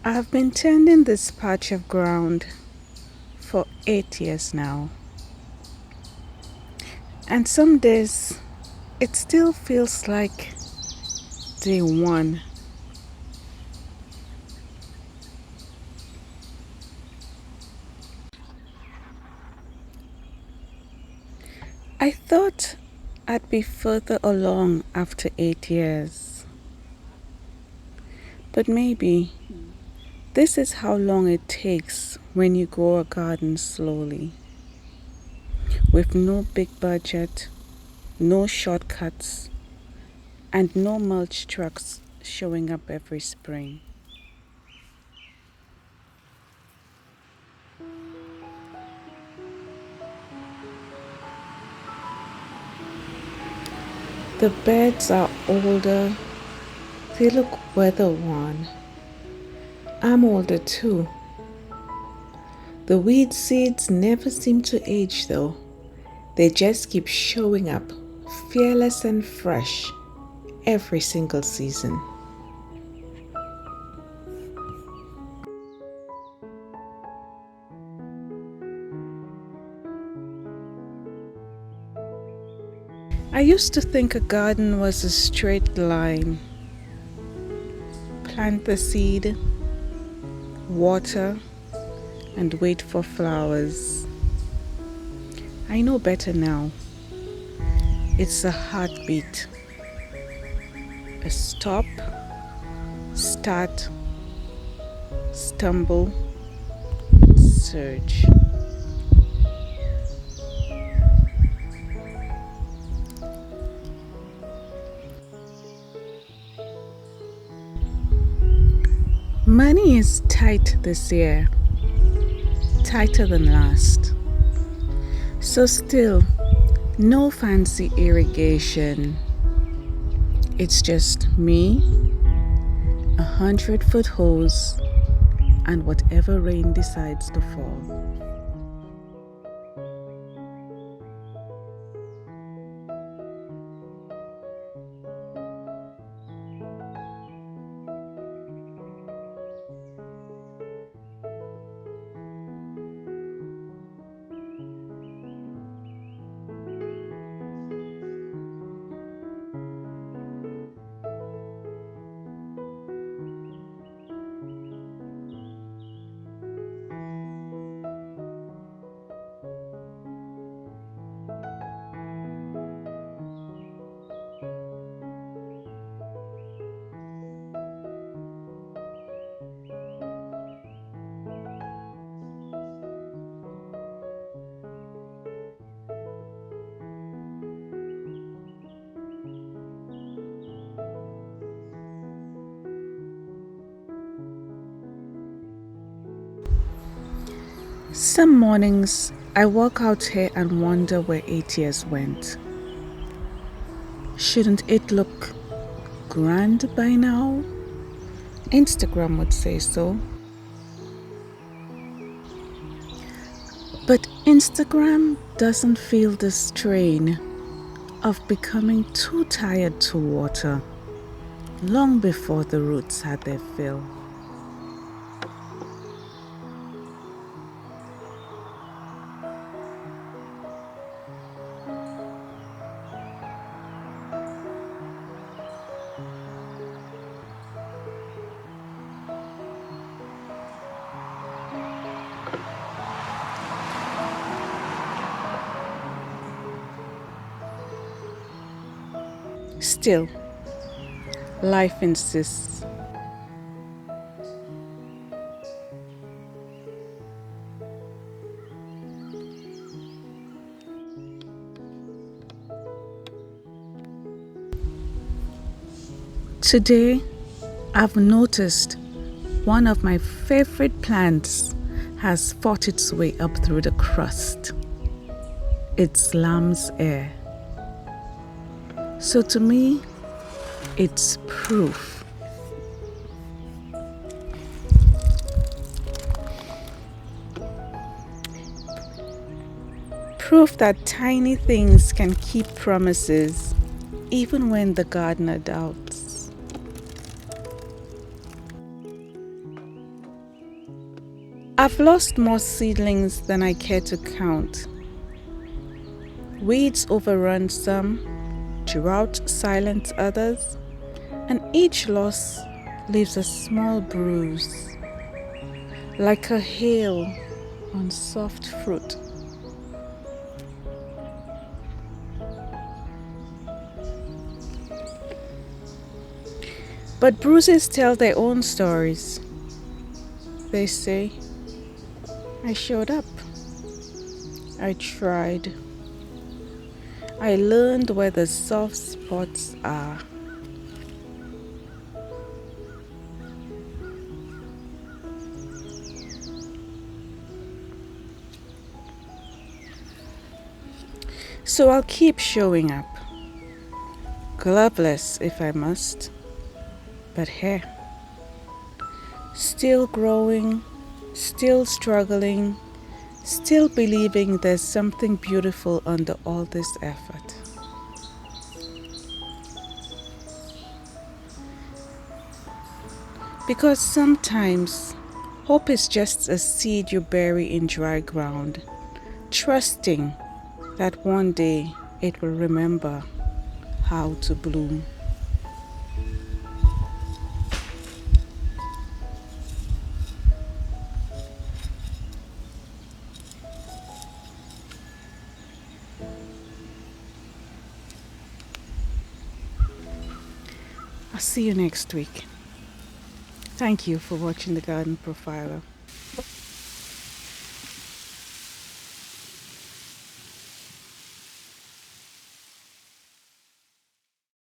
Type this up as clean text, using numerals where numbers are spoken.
I've been tending this patch of ground for 8 years now, and some days it still feels like day one. I thought I'd be further along after 8 years, but maybe this is how long it takes when you grow a garden slowly, with no big budget, no shortcuts, and no mulch trucks showing up every spring. The beds are older, they look weather worn. I'm older too. The weed seeds never seem to age though. They just keep showing up, fearless and fresh, every single season. I used to think a garden was a straight line. Plant the seed, water, and wait for flowers. I know better now. It's a heartbeat. A stop, start, stumble, surge. Money is tight this year, tighter than last. So still, no fancy irrigation. It's just me, 100-foot hose, and whatever rain decides to fall. Some mornings I walk out here and wonder where 8 years went. Shouldn't it look grand by now? Instagram would say so. But Instagram doesn't feel the strain of becoming too tired to water long before the roots had their fill. Still, life insists. Today, I've noticed one of my favorite plants has fought its way up through the crust. It's lamb's ear. So to me, it's proof. Proof that tiny things can keep promises even when the gardener doubts. I've lost more seedlings than I care to count. Weeds overrun some, drought silence others, and each loss leaves a small bruise, like a hail on soft fruit. But bruises tell their own stories. They say, I showed up. I tried. I learned where the soft spots are. So I'll keep showing up. Gloveless if I must. But here, still growing, still struggling, still believing there's something beautiful under all this effort. Because sometimes hope is just a seed you bury in dry ground, trusting that one day it will remember how to bloom. I'll see you next week. Thank you for watching the Garden Profiler.